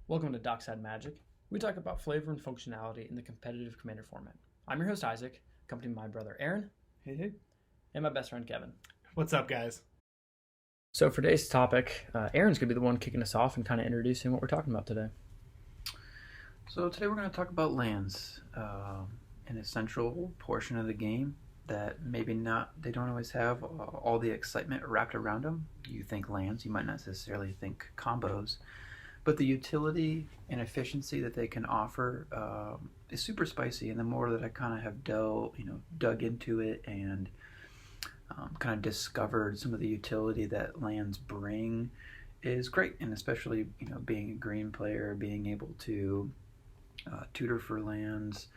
Welcome to Dockside Magic. We talk about flavor and functionality in the competitive Commander format. I'm your host, Isaac, accompanied by my brother, Aaron. Hey. And my best friend, Kevin. What's up, guys? So for today's topic, Aaron's going to be the one kicking us off and kind of introducing what we're talking about today. So today we're going to talk about lands, an essential portion of the game that they don't always have all the excitement wrapped around them. You think lands, you might not necessarily think combos, but the utility and efficiency that they can offer is super spicy. And the more that I kind of have dug into it and kind of discovered some of the utility that lands bring is great. And especially, being a green player, being able to tutor for lands,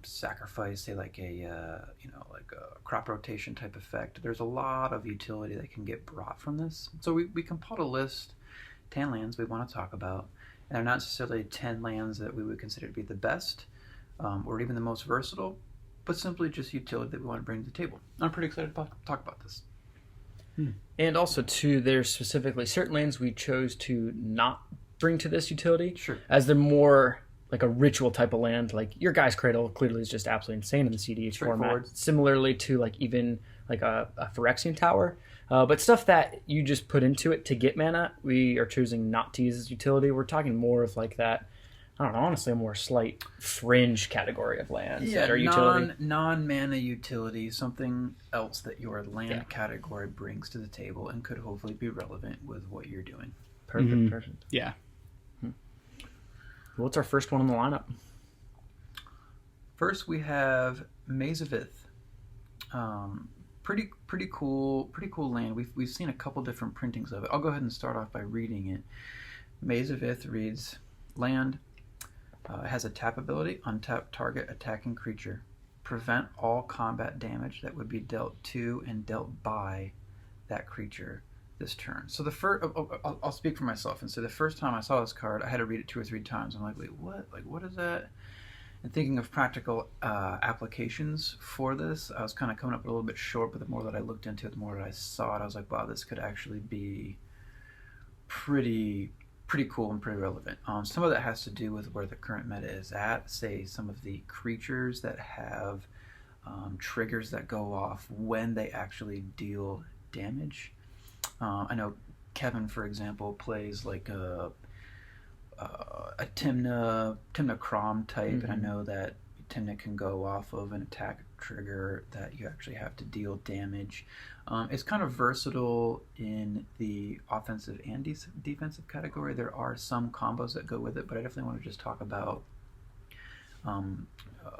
sacrifice, say like a crop rotation type effect. There's a lot of utility that can get brought from this. So we compiled a list, 10 lands we want to talk about, and they're not necessarily 10 lands that we would consider to be the best or even the most versatile, but simply just utility that we want to bring to the table. I'm pretty excited to talk about this. And also, too, there's specifically certain lands we chose to not bring to this utility. Sure. As they're more like a ritual type of land. Like your Guy's Cradle clearly is just absolutely insane in the cEDH format. Similarly to even a Phyrexian Tower. But stuff that you just put into it to get mana, we are choosing not to use as utility. We're talking more of like that, I don't know, honestly, a more slight fringe category of lands that are utility. Non-mana utility, something else that your land category brings to the table and could hopefully be relevant with what you're doing. Perfect. Yeah. What's our first one on the lineup? First, we have Mesovith. Pretty cool land. We've seen a couple different printings of it. I'll go ahead and start off by reading it. Mesovith reads, land has a tap ability, untap target attacking creature. Prevent all combat damage that would be dealt to and dealt by that creature this turn. So the first, I'll speak for myself and say the first time I saw this card, I had to read it 2 or 3 times. I'm like, wait, what? Like, what is that? And thinking of practical applications for this, I was kind of coming up a little bit short, but the more that I looked into it, the more that I saw it, I was like, wow, this could actually be pretty cool and pretty relevant. Some of that has to do with where the current meta is at. Say some of the creatures that have triggers that go off when they actually deal damage. I know Kevin, for example, plays like a Tymna Crom type, and I know that Tymna can go off of an attack trigger that you actually have to deal damage. It's kind of versatile in the offensive and defensive category. There are some combos that go with it, but I definitely want to just talk about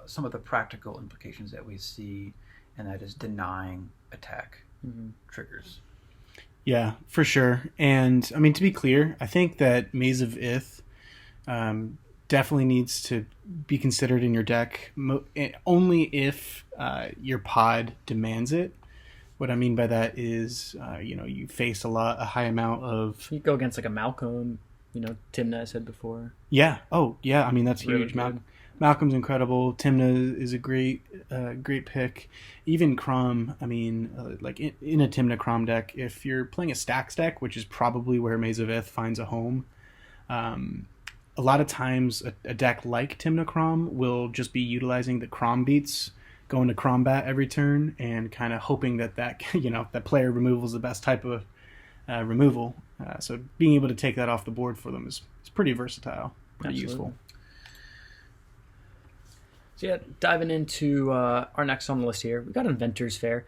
some of the practical implications that we see, and that is denying attack triggers. Yeah, for sure. And I mean, to be clear, I think that Maze of Ith definitely needs to be considered in your deck only if your pod demands it. What I mean by that is, you face a high amount of... You go against like a Malcolm, Tymna I said before. Yeah. Oh, yeah. I mean, that's really huge. Malcolm's incredible. Tymna is a great pick. Even Crom, I mean, like in a Tymna Crom deck, if you're playing a Stacks deck, which is probably where Maze of Ith finds a home, a lot of times a deck like Tymna Crom will just be utilizing the Crom beats, going to Crombat every turn, and kind of hoping that that player removal is the best type of removal. So being able to take that off the board for them is pretty versatile, pretty useful. So yeah, diving into our next on the list here, we got Inventors Fair.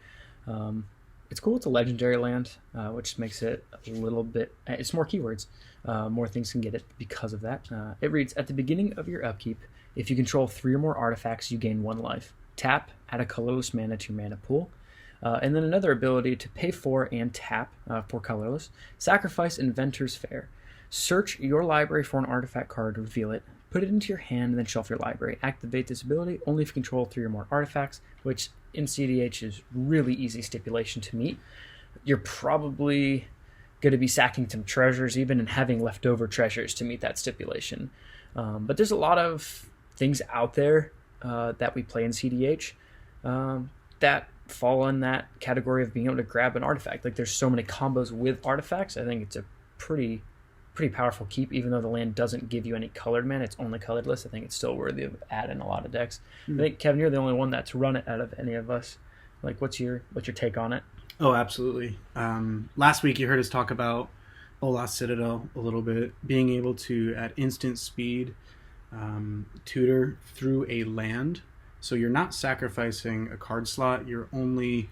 It's cool. It's a legendary land, which makes it a little bit... It's more keywords. More things can get it because of that. It reads, at the beginning of your upkeep, if you control 3 or more artifacts, you gain 1 life. Tap, add a colorless mana to your mana pool. And then another ability to pay 4 and tap for colorless. Sacrifice Inventors Fair. Search your library for an artifact card, reveal it, put it into your hand, and then shelf your library. Activate this ability only if you control 3 or more artifacts, which in cEDH is really easy stipulation to meet. You're probably going to be sacking some treasures even and having leftover treasures to meet that stipulation. But there's a lot of things out there that we play in cEDH that fall in that category of being able to grab an artifact. Like there's so many combos with artifacts. I think it's a pretty pretty powerful keep, even though the land doesn't give you any colored mana. It's only colorless. I think it's still worthy of adding a lot of decks. I think, Kevin, you're the only one that's run it out of any of us. Like, what's your take on it? Oh, absolutely. Last week you heard us talk about Urzas Citadel a little bit, being able to, at instant speed, tutor through a land. So you're not sacrificing a card slot, you're only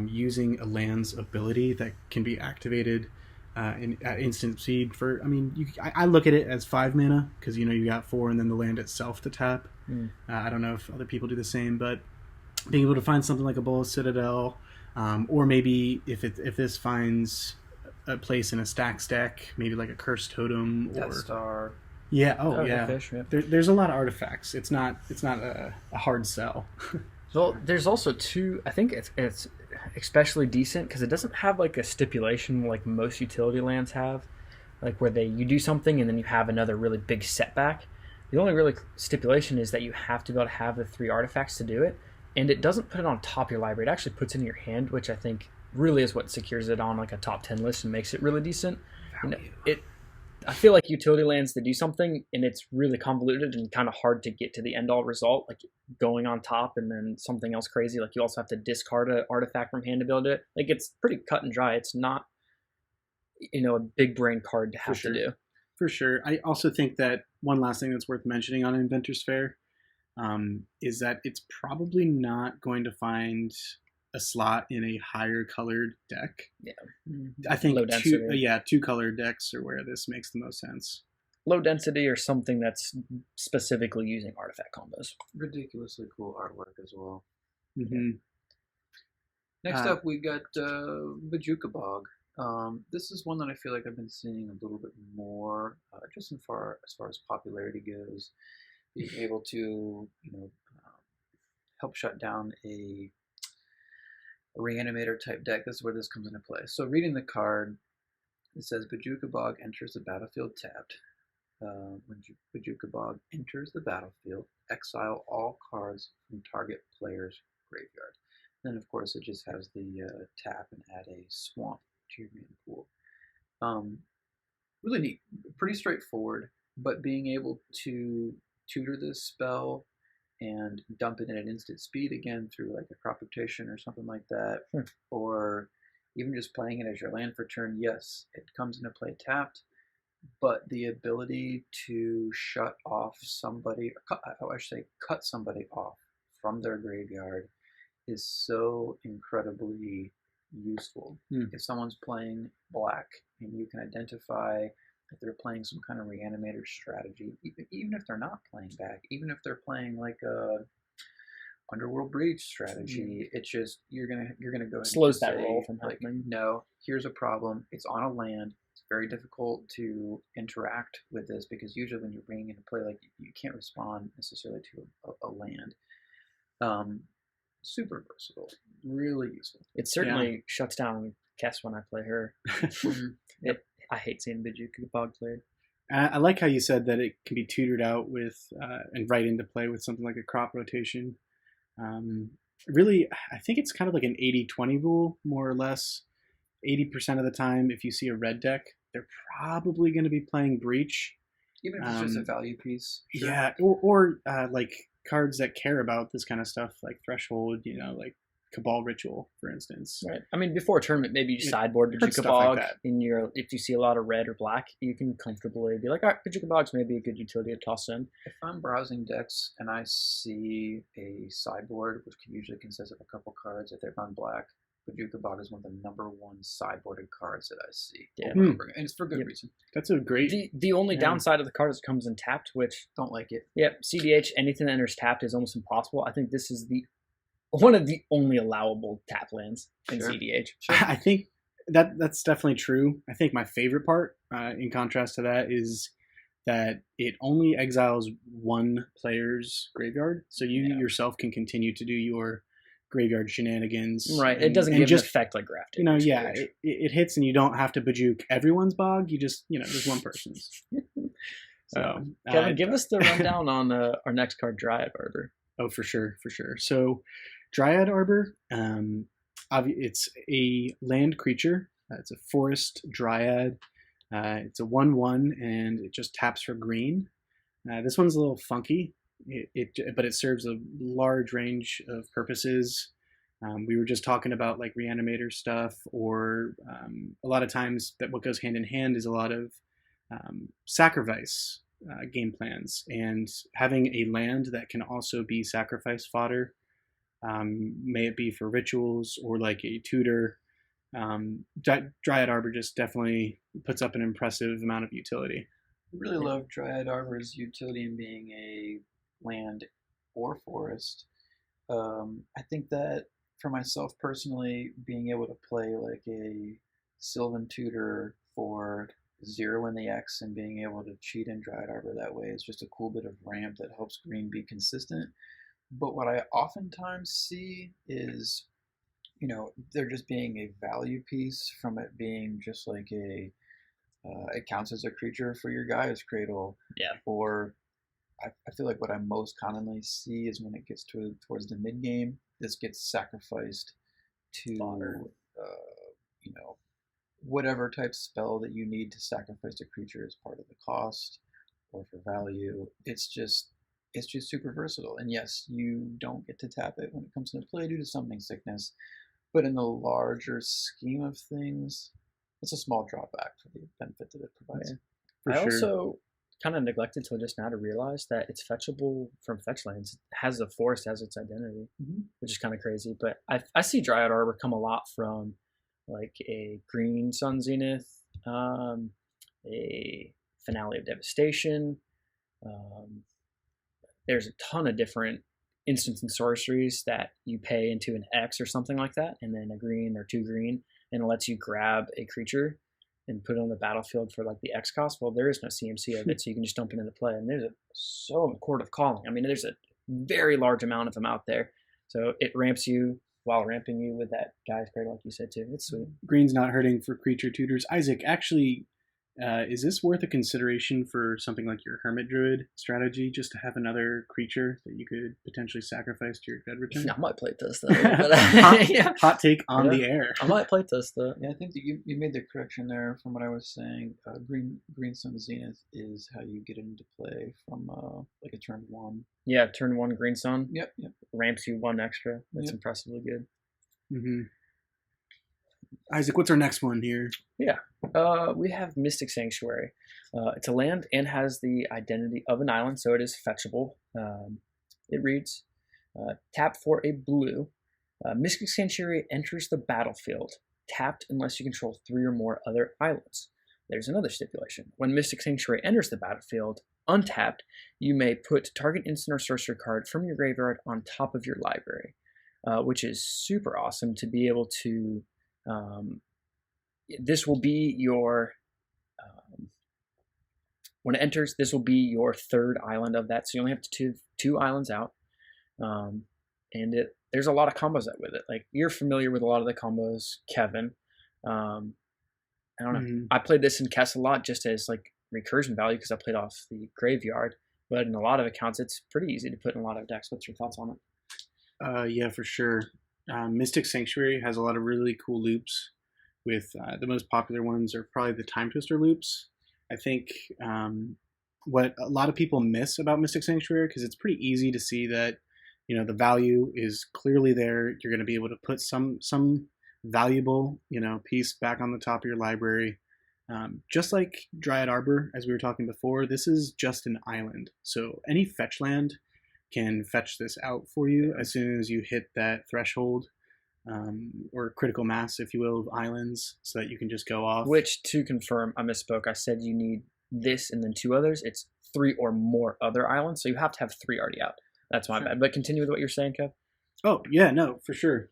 using a land's ability that can be activated at instant speed. I look at it as 5 mana, because you got 4 and then the land itself to tap. I don't know if other people do the same, but being able to find something like a Urzas Citadel, or maybe if this finds a place in a stacks deck, maybe like a Cursed Totem or Death Star. Yeah. Fish, yeah. There's a lot of artifacts. It's not a hard sell. Well, there's also two. I think it's especially decent because it doesn't have like a stipulation like most utility lands have, like where you do something and then you have another really big setback. The only really stipulation is that you have to be able to have the 3 artifacts to do it, and it doesn't put it on top of your library. It actually puts it in your hand, which I think really is what secures it on like a top 10 list and makes it really decent. I feel like utility lands that do something and it's really convoluted and kind of hard to get to the end all result, like going on top and then something else crazy. Like you also have to discard an artifact from hand to build it. Like it's pretty cut and dry. It's not, a big brain card to have to do. For sure. I also think that one last thing that's worth mentioning on Inventors Fair is that it's probably not going to find a slot in a higher colored deck. Yeah. I think 2 colored decks are where this makes the most sense. Low density or something that's specifically using artifact combos. Ridiculously cool artwork as well. Mm-hmm. Next up, we got Vajukabog. This is one that I feel like I've been seeing a little bit more, just as far as popularity goes. Being able to, help shut down a Reanimator type deck. This is where this comes into play. So reading the card, it says Vajukabog enters the battlefield tapped. When Vajukabog enters the battlefield, exile all cards from target player's graveyard. Then of course it just has the tap and add a swamp to your main pool. Really neat, pretty straightforward, but being able to tutor this spell and dump it in at instant speed again through like a crop rotation or something like that, or even just playing it as your land for turn. Yes, it comes into play tapped, but the ability to shut off somebody, or cut somebody off from their graveyard is so incredibly useful. If someone's playing black and you can identify if they're playing some kind of Reanimator strategy, even if they're not playing back, even if they're playing like a Underworld Breach strategy, it's just you're gonna go and slows that roll from like, happening. no, here's a problem. It's on a land. It's very difficult to interact with this because usually when you're bringing into play, like you can't respond necessarily to a land. Super versatile, really useful. It certainly shuts down Kess when I play her. I hate seeing Vajukabog played. I like how you said that it can be tutored out with and right into play with something like a crop rotation. Really, I think it's kind of like an 80-20 rule, more or less. 80% of the time, if you see a red deck, they're probably going to be playing Breach. Even if it's just a value piece. Sure. Yeah, or like cards that care about this kind of stuff, like Threshold, like Cabal Ritual, for instance. Right. I mean, before a tournament, maybe you sideboard Vajukabog if you see a lot of red or black, you can comfortably be like, all right, Vajukabog's maybe a good utility to toss in. If I'm browsing decks and I see a sideboard, which can usually consist of a couple cards, if they're on black, Vajukabog is one of the number 1 sideboarded cards that I see. Yeah. And it's for good reason. That's a great... The only downside of the card is it comes in tapped, which... Don't like it. Yeah, CEDH, anything that enters tapped is almost impossible. I think this is one of the only allowable tap lands in cEDH. Sure. I think that's definitely true. I think my favorite part, in contrast to that, is that it only exiles one player's graveyard, so you yourself can continue to do your graveyard shenanigans. Right. It doesn't give an effect like grafting. It hits and you don't have to Bajuk everyone's bog. You just, there's one person's. So, Kevin, give us the rundown on our next card, Dryad Arbor. Oh, for sure. So, Dryad Arbor, it's a land creature. It's a forest dryad. It's a 1/1, and it just taps for green. This one's a little funky, but it serves a large range of purposes. We were just talking about like reanimator stuff, or a lot of times that what goes hand in hand is a lot of sacrifice game plans, and having a land that can also be sacrifice fodder, may it be for rituals or like a tutor. Dryad Arbor just definitely puts up an impressive amount of utility. I really love Dryad Arbor's utility in being a land or forest. I think that for myself personally, being able to play like a Sylvan Tutor for 0 in the X and being able to cheat in Dryad Arbor that way is just a cool bit of ramp that helps green be consistent. But what I oftentimes see is, there just being a value piece from it being just like it counts as a creature for your Gaia's Cradle. Yeah. Or I feel like what I most commonly see is when it gets towards the mid game, this gets sacrificed to, whatever type spell that you need to sacrifice a creature as part of the cost or for value. It's just super versatile. And yes, you don't get to tap it when it comes into play due to summoning sickness, but in the larger scheme of things, it's a small drawback for the benefit that it provides. Yeah. I also kind of neglected till just now to realize that it's fetchable from fetch lands. It has the forest as its identity, which is kind of crazy. But I see Dryad Arbor come a lot from like a Green Sun Zenith, a Finale of Devastation. There's a ton of different instants and sorceries that you pay into an X or something like that, and then a green or 2 green, and it lets you grab a creature and put it on the battlefield for like the X cost. Well, there is no CMC of it, so you can just dump it into play. And there's a Court of Calling. I mean, there's a very large amount of them out there. So it ramps you while ramping you with that Gaia's Cradle, like you said too. It's sweet. Green's not hurting for creature tutors. Isaac, actually, is this worth a consideration for something like your Hermit Druid strategy, just to have another creature that you could potentially sacrifice to your Federaton? I might play this though. But, hot take on the air. I might play this though. Yeah, I think that you made the correction there from what I was saying. Green Sun Zenith is how you get it into play from like a turn 1. Yeah, turn 1 Green Sun. Yep. Ramps you 1 extra. That's impressively good. Mm-hmm. Isaac, what's our next one here? Yeah, we have Mystic Sanctuary. It's a land and has the identity of an island, so it is fetchable. It reads, tap for a blue. Mystic Sanctuary enters the battlefield, tapped unless you control 3 or more other islands. There's another stipulation. When Mystic Sanctuary enters the battlefield, untapped, you may put target instant or sorcery card from your graveyard on top of your library, which is super awesome to be able to... this will be your when it enters, this will be your 3rd island of that, so you only have two islands out, and there's a lot of combos that with it. Like, you're familiar with a lot of the combos, Kevin. I don't know. I played this in Kess a lot just as like recursion value because I played off the graveyard, but in a lot of accounts it's pretty easy to put in a lot of decks. What's your thoughts on it? Yeah, for sure. Mystic Sanctuary has a lot of really cool loops, with the most popular ones are probably the Time Twister loops. I think what a lot of people miss about Mystic Sanctuary, because it's pretty easy to see that, the value is clearly there. You're going to be able to put some valuable, piece back on the top of your library. Just like Dryad Arbor, as we were talking before, this is just an island. So any fetch land can fetch this out for you as soon as you hit that threshold, or critical mass, if you will, of islands, so that you can just go off. Which, to confirm, I misspoke. I said you need this and then 2 others. It's 3 or more other islands, so you have to have 3 already out. That's my bad. But continue with what you're saying, Kev. Oh, yeah, no, for sure.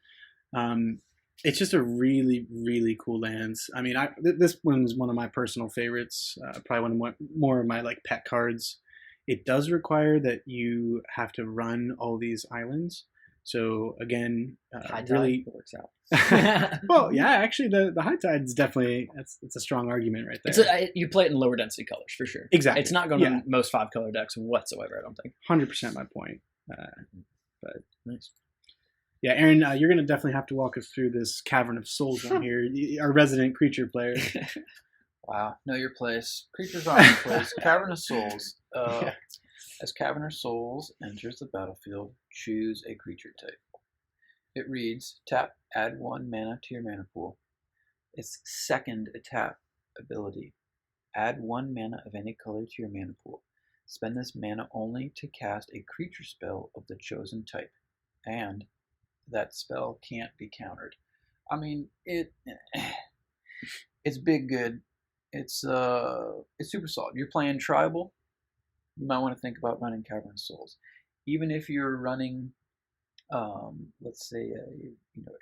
It's just a really, really cool lands. I mean, this one's one of my personal favorites, probably one of more of my like pet cards. It does require that you have to run all these islands. So again, high tide really works out. Well, yeah, actually, the high tide is definitely it's a strong argument right there. You play it in lower density colors for sure. Exactly, it's not going to most 5 color decks whatsoever. I don't think. 100% my point. But nice. Yeah, Aaron, you're going to definitely have to walk us through this Cavern of Souls one here, our resident creature player. Wow. Know your place. Creatures are in place. Cavern of Souls. Yeah. As Cavern of Souls enters the battlefield, choose a creature type. It reads, tap, add 1 mana to your mana pool. Its second tap ability, add 1 mana of any color to your mana pool. Spend this mana only to cast a creature spell of the chosen type, and that spell can't be countered. I mean, it's big good. It's super solid. You're playing tribal, you might want to think about running Cavern of Souls. Even if you're running, let's say,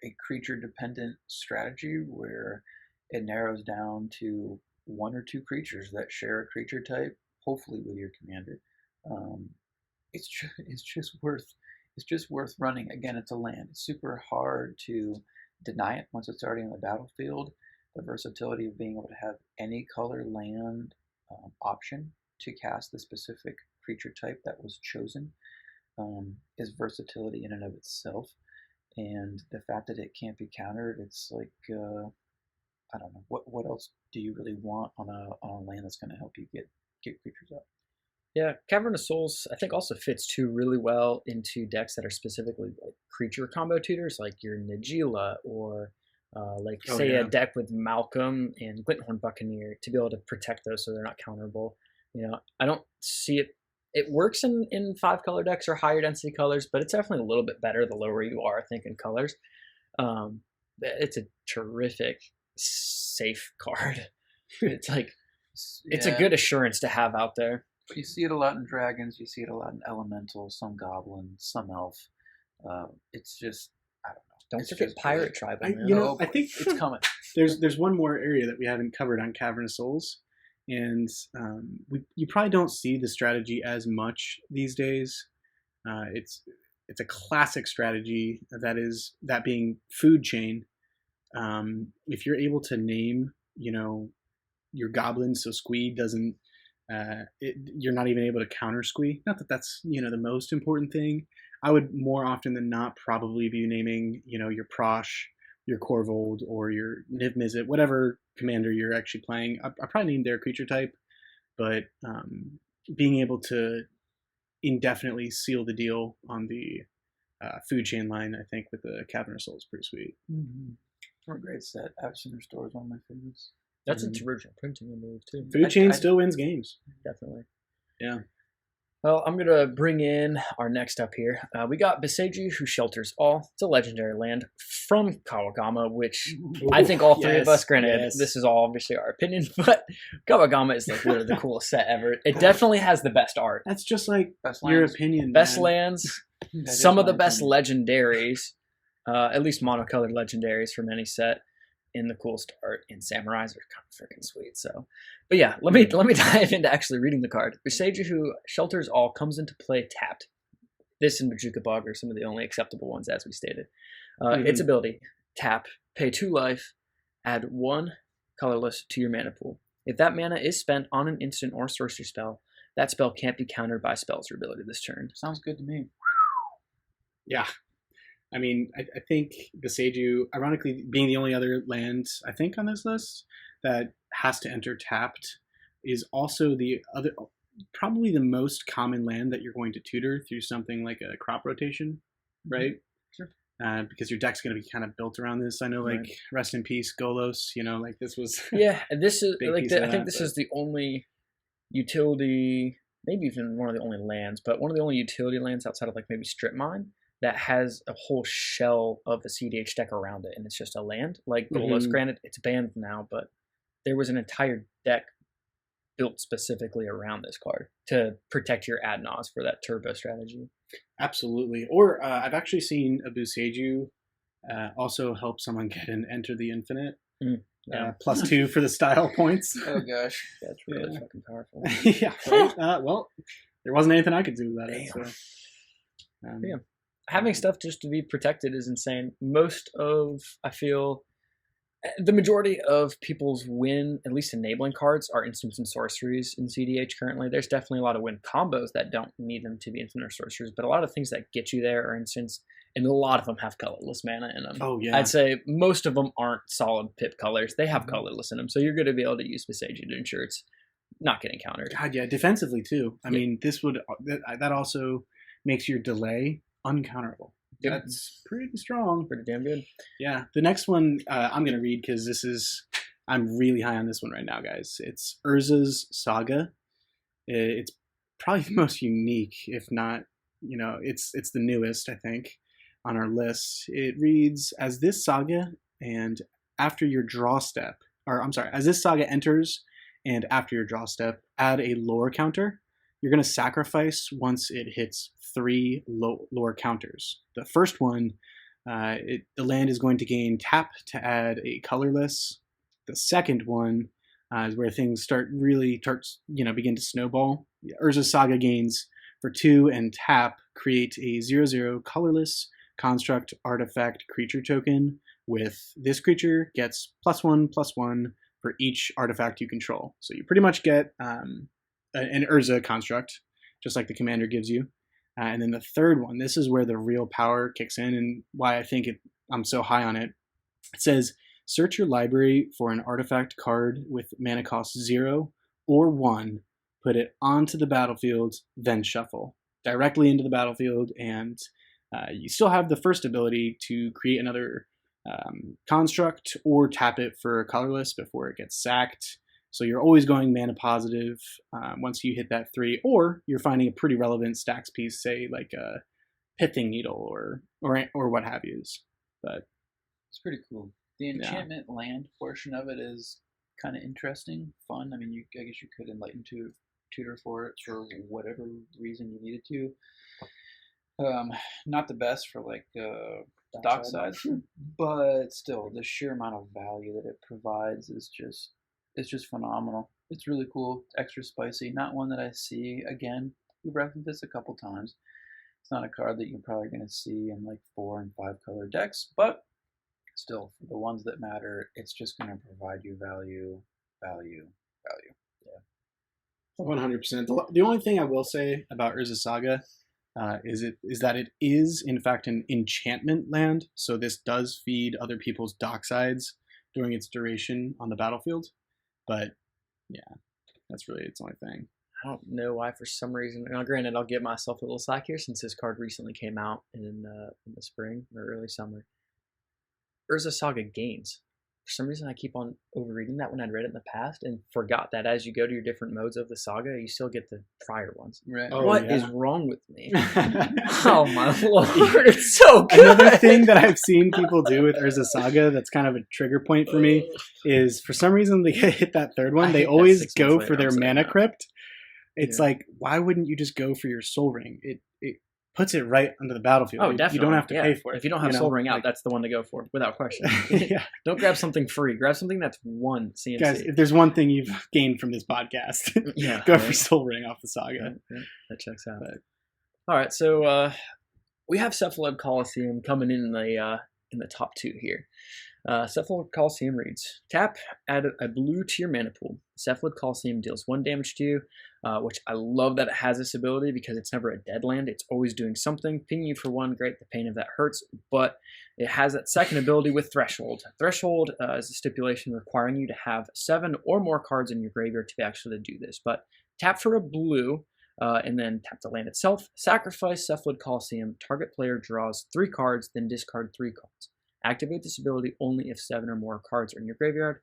a creature-dependent strategy where it narrows down to 1 or 2 creatures that share a creature type, hopefully with your commander. It's just worth running. Again, it's a land. It's super hard to deny it once it's already on the battlefield. The versatility of being able to have any color land option to cast the specific creature type that was chosen is versatility in and of itself. And the fact that it can't be countered, it's like, I don't know, what else do you really want on a land that's going to help you get creatures up? Yeah, Cavern of Souls I think also fits too really well into decks that are specifically like creature combo tutors, like your Najeela or a deck with Malcolm and Glinthorn Buccaneer to be able to protect those so they're not counterable. I don't see it. It works in 5 color decks or higher density colors, but it's definitely a little bit better the lower you are, I think, in colors. It's a terrific safe card. It's like it's a good assurance to have out there. You see it a lot in dragons. You see it a lot in elementals, some goblin, some elf. It's just, I don't know. Don't forget pirate tribe. I think it's coming. There's one more area that we haven't covered on Cavern of Souls, and you probably don't see the strategy as much these days. It's a classic strategy that being food chain. If you're able to name, your goblins, so Squee doesn't. You're not even able to counter Squee. Not that that's the most important thing. I would more often than not probably be naming your Prosh, your Corvold, or your Niv Mizzet, whatever commander you're actually playing. I probably name their creature type, but being able to indefinitely seal the deal on the food chain line, I think with the Cavern of Souls, is pretty sweet. Mm-hmm. A great set. Action Restore is one of my favorites. That's its original printing move too. Food chain still wins games. Definitely. Yeah. Well, I'm going to bring in our next up here. We got Boseiju, Who Shelters All. It's a legendary land from Kawagama, which I think all three of us, granted, this is all obviously our opinion, but Kawagama is like literally the coolest set ever. It definitely has the best art. That's just like your opinion. Best lands, some of the best legendaries, at least monocolored legendaries from any set. In the coolest art, and samurais are kind of freaking sweet. So, but yeah, let me dive into actually reading the card. Boseiju, Who Shelters All, comes into play tapped. This and Vajukabog are some of the only acceptable ones, as we stated. Its ability: tap, pay 2 life, add 1 colorless to your mana pool. If that mana is spent on an instant or sorcery spell, that spell can't be countered by spells or ability this turn. Sounds good to me. Yeah. I mean, I think Boseiju, ironically, being the only other land, I think, on this list that has to enter tapped, is also probably the most common land that you're going to tutor through something like a crop rotation, right? Sure. Because your deck's going to be kind of built around this. I know, rest in peace, Golos, this was... Yeah, and this is, I think this is the only utility, maybe even one of the only lands, but one of the only utility lands outside of, maybe Strip Mine, that has a whole shell of a cEDH deck around it, and it's just a land. Like Golos, granted, it's banned now, but there was an entire deck built specifically around this card to protect your Adnos for that turbo strategy. Absolutely. Or I've actually seen a Boseiju also help someone get an Enter the Infinite. +2 for the style points. Oh gosh. That's really fucking powerful. Yeah. Right? Well, there wasn't anything I could do about it. So. Having stuff just to be protected is insane. Most of, I feel, The majority of people's win, at least enabling cards, are instants and sorceries in cEDH currently. There's definitely a lot of win combos that don't need them to be instant or sorceries, but a lot of things that get you there are instants, and a lot of them have colorless mana in them. Oh, yeah. I'd say most of them aren't solid pip colors. They have colorless in them, so you're going to be able to use Visage to ensure it's not getting countered. God, yeah, defensively too. I mean, that also makes your delay uncounterable. Yep. That's pretty strong. Pretty damn good. Yeah. The next one I'm going to read because I'm really high on this one right now, guys. It's Urzas Saga. It's probably the most unique, if not, it's the newest, I think, on our list. It reads, as this saga and after your draw step, as this saga enters and after your draw step, add a lore counter. You're going to sacrifice once it hits 3 lore counters. The first one, the land is going to gain tap to add a colorless. The second one is where things begin to snowball. Urzas Saga gains for 2 and tap, create a 0/0 colorless construct artifact creature token with this creature gets +1/+1 for each artifact you control. So you pretty much get an Urza construct, just like the commander gives you. And then the third one, this is where the real power kicks in and why I think I'm so high on it. It says, search your library for an artifact card with mana cost 0 or 1, put it onto the battlefield, then shuffle directly into the battlefield, and you still have the first ability to create another construct or tap it for colorless before it gets sacked. So you're always going mana positive once you hit that 3, or you're finding a pretty relevant stacks piece, say like a Pithing Needle or what have yous. But it's pretty cool. The enchantment land portion of it is kind of interesting, fun. I mean, I guess you could enlighten tutor for it for whatever reason you needed to. Not the best for like Dockside, but still, the sheer amount of value that it provides is just phenomenal. It's really cool, extra spicy. Not one that I see again. We've referenced this a couple times. It's not a card that you're probably going to see in like 4 and 5 color decks, but still, for the ones that matter, it's just going to provide you value. Yeah, 100%. The only thing I will say about Urzas Saga is that it is in fact an enchantment land. So this does feed other people's Docksides during its duration on the battlefield. But yeah, that's really its only thing. I don't know why, for some reason. Now, granted, I'll give myself a little slack here since this card recently came out in the spring or early summer. Urzas Saga gains. For some reason, I keep on overreading that when I'd read it in the past and forgot that as you go to your different modes of the saga, you still get the prior ones. Right. What is wrong with me? Oh my lord, it's so good. Another thing that I've seen people do with Urzas Saga that's kind of a trigger point for me is for some reason they hit that third one, they always go for their mana crypt. It's like, why wouldn't you just go for your Soul Ring? It puts it right under the battlefield. Oh, definitely. You don't have to pay for it. If you don't have Soul Ring out, that's the one to go for, without question. Yeah. Don't grab something free. Grab something that's 1 CMC. Guys, if there's one thing you've gained from this podcast, go for Soul Ring off the saga. Yeah, that checks out. All right, so we have Cephalon Colosseum coming in the top 2 here. Cephalon Colosseum reads, tap, add a blue to your mana pool. Cephalon Colosseum deals 1 damage to you, which I love that it has this ability because it's never a dead land. It's always doing something. Pinging you for 1, great, the pain of that hurts, but it has that second ability with Threshold. Threshold is a stipulation requiring you to have 7 or more cards in your graveyard to be actually to do this, but tap for a blue, and then tap the land itself, sacrifice Cephalon Colosseum, target player draws 3 cards, then discard 3 cards. Activate this ability only if 7 or more cards are in your graveyard.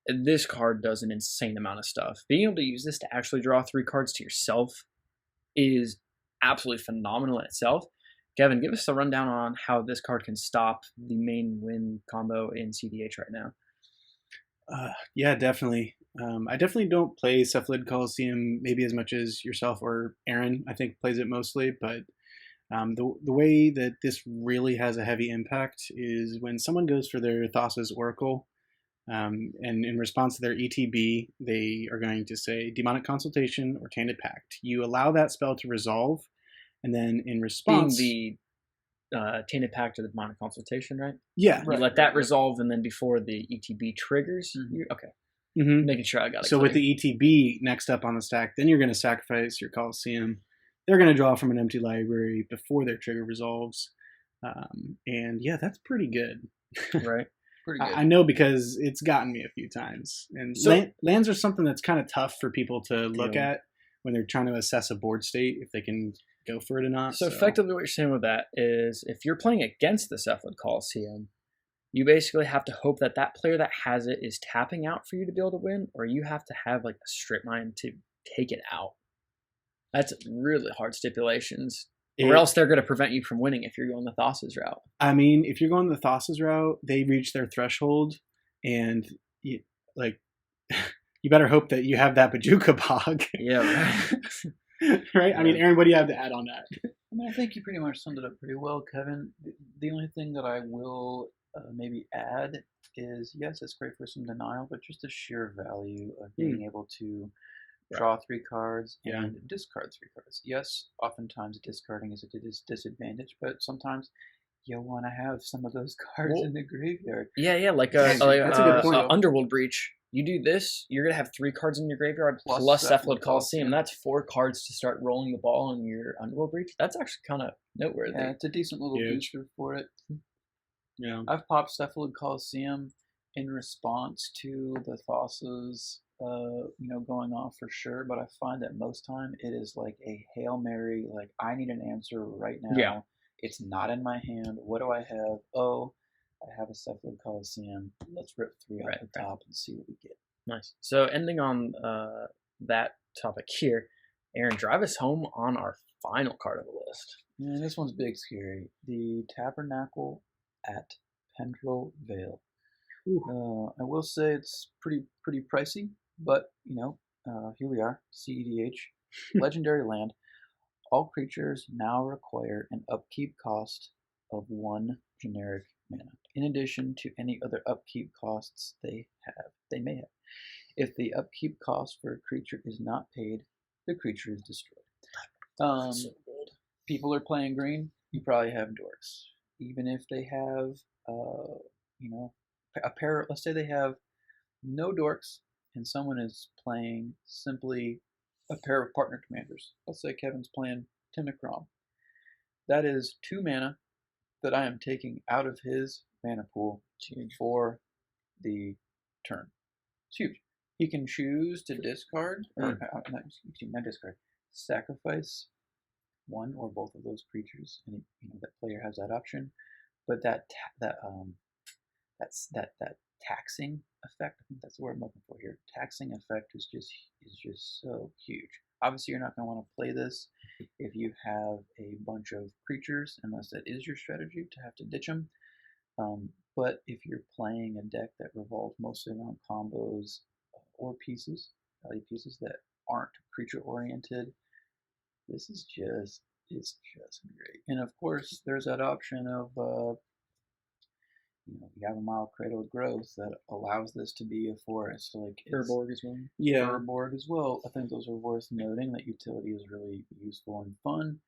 This card does an insane amount of stuff. Being able to use this to actually draw 3 cards to yourself is absolutely phenomenal in itself. Kevin, give us a rundown on how this card can stop the main win combo in cEDH right now. Yeah, definitely. I definitely don't play Cephalon Colosseum maybe as much as yourself or Aaron, I think, plays it mostly, but the way that this really has a heavy impact is when someone goes for their Thassa's Oracle, and in response to their ETB, they are going to say Demonic Consultation or Tainted Pact. You allow that spell to resolve, and then in response... Being Tainted Pact or the Demonic Consultation, right? Yeah. You let that resolve, and then before the ETB triggers, okay. Mm-hmm. Making sure I got it. So with the ETB next up on the stack, then you're going to sacrifice your Colosseum. They're going to draw from an empty library before their trigger resolves. And yeah, that's pretty good. Right. Pretty good. I know because it's gotten me a few times. And so, lands are something that's kind of tough for people to look at when they're trying to assess a board state, if they can go for it or not. So effectively what you're saying with that is if you're playing against the Cephalon Colosseum, you basically have to hope that that player that has it is tapping out for you to be able to win, or you have to have like a strip mine to take it out. That's really hard stipulations. Or else they're going to prevent you from winning if you're going the Thassa's route. I mean, if you're going the Thassa's route, they reach their threshold, and you better hope that you have that Vajukabog. Yeah, right. Right? I mean, Aaron, what do you have to add on that? I mean, I think you pretty much summed it up pretty well, Kevin. The only thing that I will maybe add is, yes, it's great for some denial, but just the sheer value of being able to draw 3 cards and discard 3 cards. Yes, oftentimes discarding is a disadvantage, but sometimes you want to have some of those cards in the graveyard. Yeah, like that's a good point. Underworld Breach. You do this, you're going to have 3 cards in your graveyard plus Cephalon Colosseum. That's 4 cards to start rolling the ball in your Underworld Breach. That's actually kind of noteworthy. Yeah, it's a decent little booster for it. Yeah, I've popped Cephalon Colosseum in response to the Thassa's going off for sure, but I find that most time it is like a Hail Mary, like I need an answer right now. Yeah. It's not in my hand. What do I have? Oh, I have a Cephalon Colosseum. Let's rip 3 off the top and see what we get. Nice. So ending on that topic here, Aaron, drive us home on our final card of the list. Man, this one's big scary. The Tabernacle at Pendrell Vale. I will say it's pretty pricey, but here we are. cEDH, legendary land. All creatures now require an upkeep cost of 1 generic mana, in addition to any other upkeep costs they may have. If the upkeep cost for a creature is not paid, the creature is destroyed. So good. People are playing green. You probably have dorks, even if they have a pair. Let's say they have no dorks, and someone is playing simply a pair of partner commanders. Let's say Kevin's playing Timnacrom. That is 2 mana that I am taking out of his mana pool for the turn. It's huge. He can choose to discard, or not discard, sacrifice 1 or both of those creatures, and that player has that option. But that taxing effect, I think that's the word I'm looking for here. Taxing effect is just so huge. Obviously, you're not going to want to play this if you have a bunch of creatures, unless that is your strategy to have to ditch them. But if you're playing a deck that revolves mostly around combos or value pieces that aren't creature oriented, this is it's just great. And of course, there's that option of you have a mild cradle of growth that allows this to be a forest. Like Urborg as well. Yeah. Urborg as well. I think those are worth noting. That utility is really useful and fun.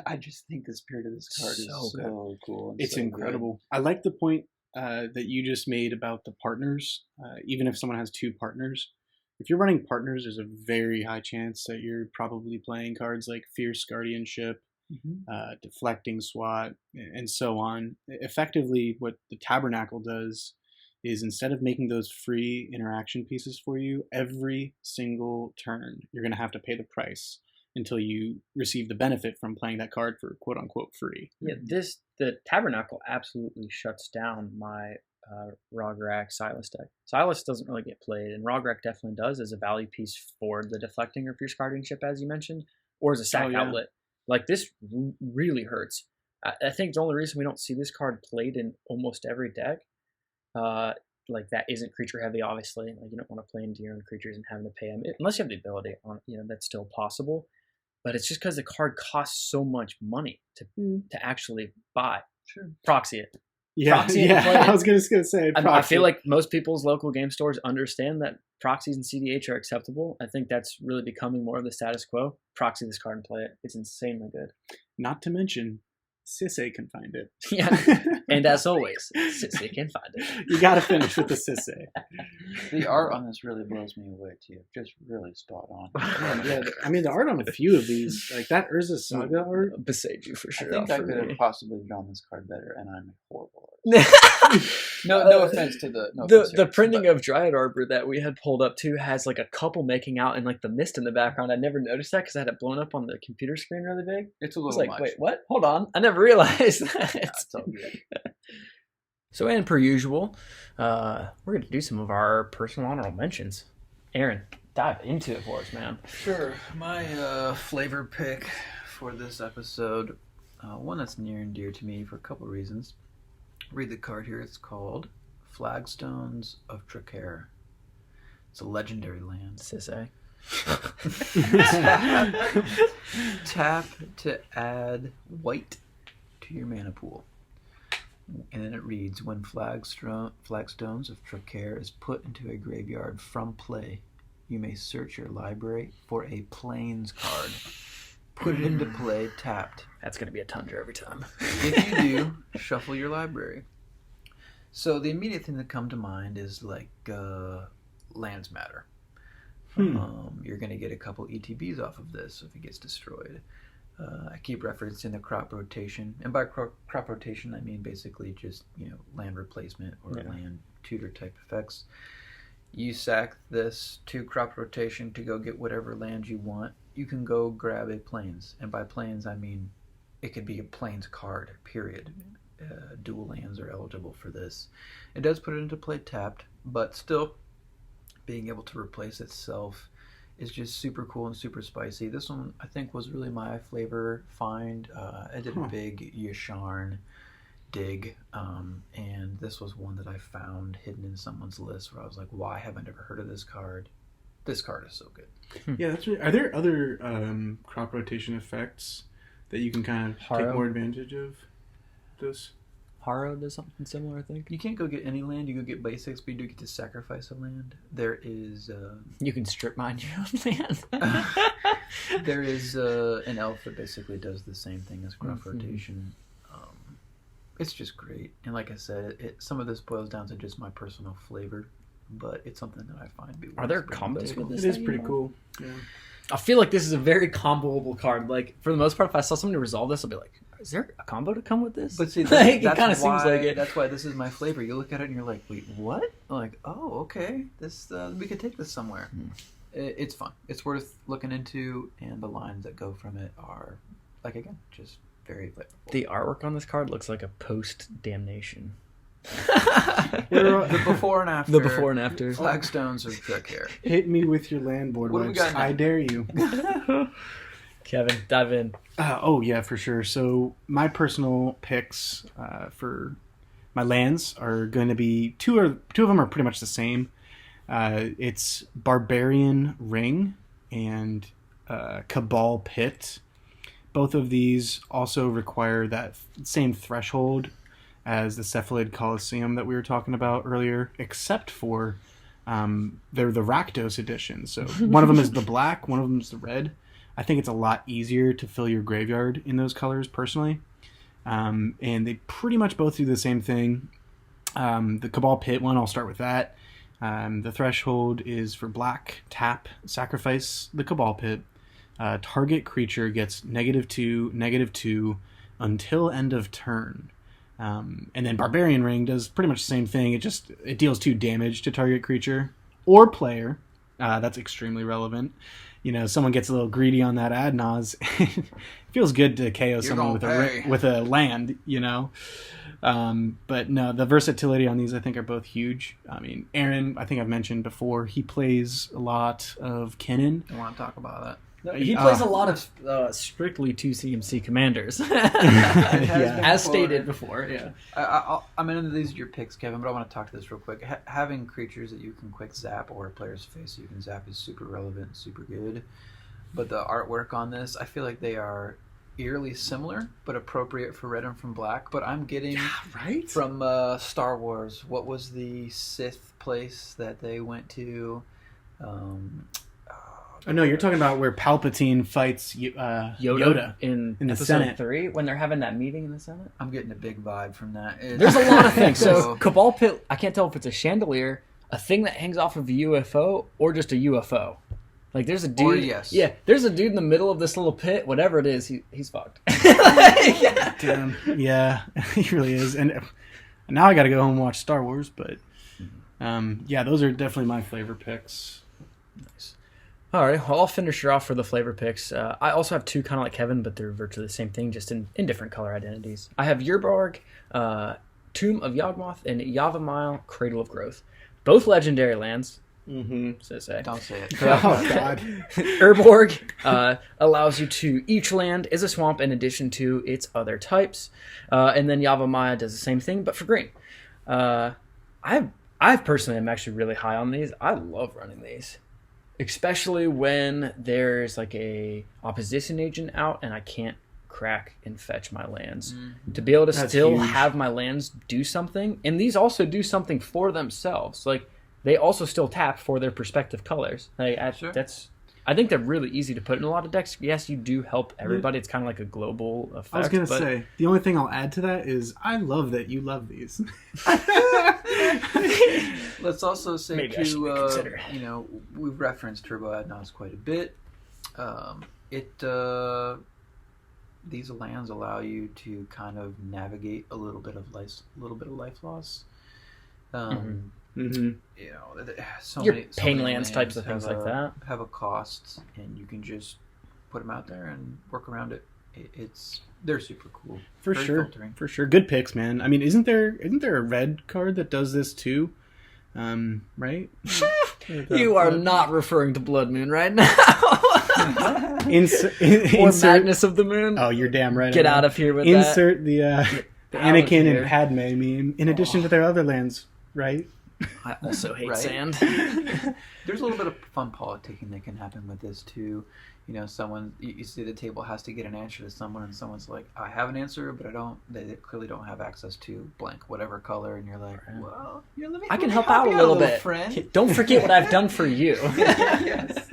I just think the spirit of this card is so cool. And it's so incredible. Good. I like the point that you just made about the partners. Even if someone has 2 partners, if you're running partners, there's a very high chance that you're probably playing cards like Fierce Guardianship, Deflecting SWAT, and so on. Effectively, what the Tabernacle does is instead of making those free interaction pieces for you, every single turn, you're going to have to pay the price until you receive the benefit from playing that card for quote-unquote free. Yeah, the Tabernacle absolutely shuts down my Rograk Silas deck. Silas doesn't really get played, and Rograk definitely does as a value piece for the Deflecting or Fierce Guardianship, as you mentioned, or as a sack outlet. Like, this really hurts. I think the only reason we don't see this card played in almost every deck, like that isn't creature heavy, obviously. Like, you don't want to play into your own creatures and having to pay them, unless you have the ability on, that's still possible. But it's just because the card costs so much money to actually buy. Sure. Proxy it. Yeah, I was going to say proxy. I feel like most people's local game stores understand that proxies and cEDH are acceptable. I think that's really becoming more of the status quo. Proxy this card and play it. It's insanely good. Not to mention, Sisse can find it. Yeah, and as always, Sisse can find it. You got to finish with the Sisse. The art on this really blows me away too. Just really spot on. Yeah, I mean the art on a few of these, like that Urzas Saga art, beside you for sure. I think I could have possibly drawn this card better, and I'm a horrible artist. No offense to the printing of Dryad Arbor that we had pulled up too has like a couple making out and like the mist in the background. I never noticed that because I had it blown up on the computer screen really big. It's a little like, much. wait, what? Hold on, I never realized that. Yeah, it's all good. So, and per usual, we're going to do some of our personal honorable mentions. Aaron, dive into it for us, man. Sure. My flavor pick for this episode, one that's near and dear to me for a couple of reasons. Read the card here. It's called Flagstones of Traquair. It's a legendary land. Sisse. Tap to add white to your mana pool. And then it reads, when Flagstones of Traquair is put into a graveyard from play, you may search your library for a Plains card. Put it into play tapped. That's going to be a tundra every time. If you do, shuffle your library. So the immediate thing that come to mind is like lands matter. You're going to get a couple ETBs off of this if it gets destroyed. I keep referencing the crop rotation, and by crop rotation I mean basically just land replacement or land tutor type effects. You sack this to crop rotation to go get whatever land you want. You can go grab a plains, and by plains I mean it could be a plains card. Period. Dual lands are eligible for this. It does put it into play tapped, but still being able to replace itself is just super cool and super spicy. This one, I think, was really my flavor find. I did a big Yasharn dig, and this was one that I found hidden in someone's list where I was like, why have I never heard of this card? This card is so good. Yeah, that's right. Are there other crop rotation effects that you can kind of take more advantage of this? Haro does something similar, I think. You can't go get any land. You go get basics, but you do get to sacrifice a land. There is... you can strip mine your own land. There is an elf that basically does the same thing as crop rotation. It's just great. And like I said, some of this boils down to just my personal flavor, but it's something that I find... Are there combos with this? It is pretty cool. Yeah. I feel like this is a very comboable card. Like, for the most part, if I saw somebody resolve this, I'll be like, is there a combo to come with this? But see, it kind of seems like it. That's why this is my flavor. You look at it and you're like, wait, what? I'm like, oh, okay. This we could take this somewhere. It's fun. It's worth looking into, and the lines that go from it are, like, again, just very flavorful. The artwork on this card looks like a post-damnation. The before and after. The before and after. Flagstones of Traquair. Hit me with your land board. What do we got now? I dare you. Kevin, dive in. Oh, yeah, for sure. So my personal picks for my lands are going to be two of them are pretty much the same. It's Barbarian Ring and Cabal Pit. Both of these also require that same threshold as the Cephalon Colosseum that we were talking about earlier, except for they're the Rakdos edition. So one of them is the black, one of them is the red. I think it's a lot easier to fill your graveyard in those colors, personally. And they pretty much both do the same thing. The Cabal Pit one, I'll start with that. The threshold is for black, tap, sacrifice the Cabal Pit. Target creature gets -2/-2 until end of turn. And then Barbarian Ring does pretty much the same thing. It deals 2 damage to target creature or player. That's extremely relevant. Someone gets a little greedy on that ad nause. It feels good to KO someone with a land, But no, the versatility on these I think are both huge. I mean, Aaron, I think I've mentioned before, he plays a lot of Kennen. I want to talk about that. He plays a lot of strictly 2 CMC commanders, as stated before. Yeah, I'm into these your picks, Kevin, but I want to talk to this real quick. Having creatures that you can quick zap or a player's face you can zap is super relevant, super good. But the artwork on this, I feel like they are eerily similar, but appropriate for red and from black. But I'm getting from Star Wars. What was the Sith place that they went to? Oh no, you're talking about where Palpatine fights Yoda in the episode Senate. 3 when they're having that meeting in the Senate. I'm getting a big vibe from that. There's a lot of things. So Cabal Pit, I can't tell if it's a chandelier, a thing that hangs off of a UFO, or just a UFO. Like there's a dude. Or yes. Yeah, there's a dude in the middle of this little pit. Whatever it is, he's fucked. Damn. Yeah, he really is. And now I got to go home and watch Star Wars. But yeah, those are definitely my flavor picks. Nice. All right, well, I'll finish her off for the flavor picks. I also have 2 kind of like Kevin, but they're virtually the same thing, just in different color identities. I have Yerborg, Tomb of Yawgmoth, and Yavimaya, Cradle of Growth. Both legendary lands. So to say. Don't say it. Oh God. Urborg allows you to each land is a swamp in addition to its other types, and then Yavimaya does the same thing but for green. I personally am actually really high on these. I love running these, especially when there's like a opposition agent out and I can't crack and fetch my lands. To be able to still have my lands do something, and these also do something for themselves. Like they also still tap for their respective colors. Like I think they're really easy to put in a lot of decks. Yes, you do help everybody. It's kind of like a global effect. I was going to say, the only thing I'll add to that is I love that you love these. Let's also say, maybe too, you know, we've referenced Turbo Ad Nauseam quite a bit. These lands allow you to kind of navigate a little bit of life loss. You know, so Your many pain lands lands types of things like that have a cost, and you can just put them out there and work around it. They're super cool. For Very sure, filtering. for sure. Good picks, man. I mean, isn't there a red card that does this too? Right? You are not referring to Blood Moon right now. Insert Magnus of the Moon. Oh, you're damn right. Get out of here with insert the Anakin here. and Padme meme in addition to their other lands, right? I also hate Right? sand. There's a little bit of fun politicking that can happen with this too. You know, you see the table has to get an answer to someone, and someone's like, I have an answer, but I don't. They clearly don't have access to blank whatever color, and you're like, well, I can help out a little bit. Friend. Don't forget what I've done for you. Yes.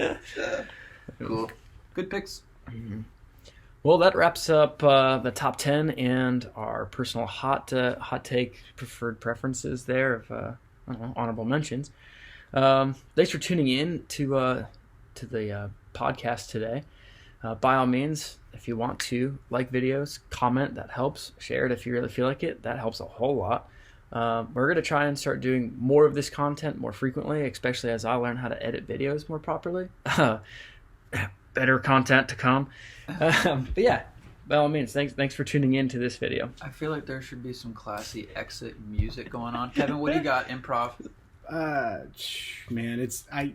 Cool. Good picks. Well, that wraps up the top 10 and our personal hot take preferred preferences there of I don't know, honorable mentions. Thanks for tuning in to the podcast today. By all means, if you want to like videos, comment, that helps. Share it if you really feel like it. That helps a whole lot. We're going to try and start doing more of this content more frequently, especially as I learn how to edit videos more properly. Better content to come. But yeah, by all means, thanks for tuning in to this video. I feel like there should be some classy exit music going on. Kevin, what do you got? Improv? Man,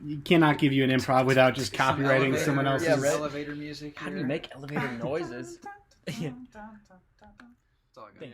you cannot give you an improv without just copywriting someone else's. Yeah, right. Elevator music. How do you make elevator noises? That's all I got.